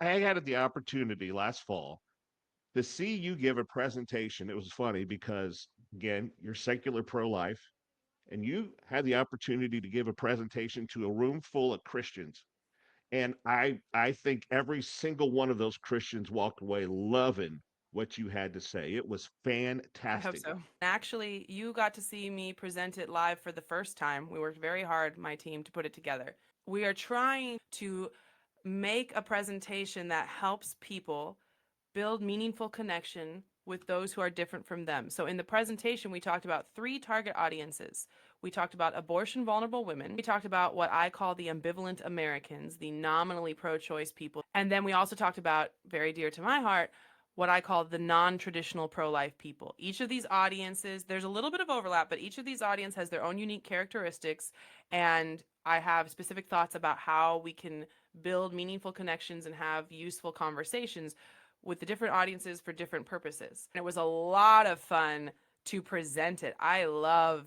I had the opportunity last fall to see you give a presentation. It was funny because, again, you're secular pro life, and you had the opportunity to give a presentation to a room full of Christians. And I think every single one of those Christians walked away loving what you had to say. It was I hope fantastic. so. Actually, you got to see me present it live for the first time. We worked very hard, my team, to put it together. We are trying to make a presentation that helps people build meaningful connection with those who are different from them. So in the presentation, we talked about three target audiences. We talked about abortion vulnerable women. We talked about what I call the ambivalent Americans, the nominally pro choice people. And then we also talked about, very dear to my heart, what I call the non-traditional pro-life people. Each of these audiences, there's a little bit of overlap, but each of these audiences has their own unique characteristics, and I have specific thoughts about how we can build meaningful connections and have useful conversations with the different audiences for different purposes. And it was a lot of fun to present it. I love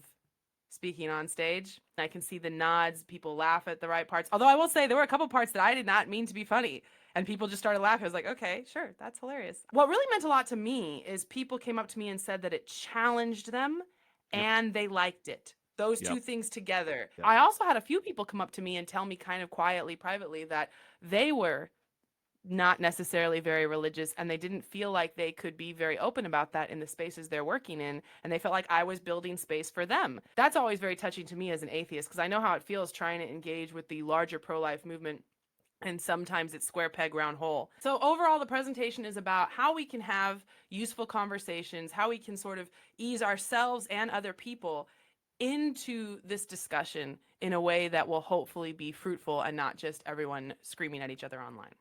speaking on stage. I can see the nods, people laugh at the right parts. Although I will say there were a couple parts that I did not mean to be funny. And people just started laughing. I was like, okay, sure, that's hilarious. What really meant a lot to me is people came up to me and said that it challenged them Yep. and they liked it. Those Yep. two things together. Yep. I also had a few people come up to me and tell me kind of quietly, privately, that they were not necessarily very religious and they didn't feel like they could be very open about that in the spaces they're working in, and they felt like I was building space for them. That's always very touching to me as an atheist because I know how it feels trying to engage with the larger pro-life movement, and sometimes it's square peg round hole. So overall the presentation is about how we can have useful conversations, how we can sort of ease ourselves and other people into this discussion in a way that will hopefully be fruitful and not just everyone screaming at each other online.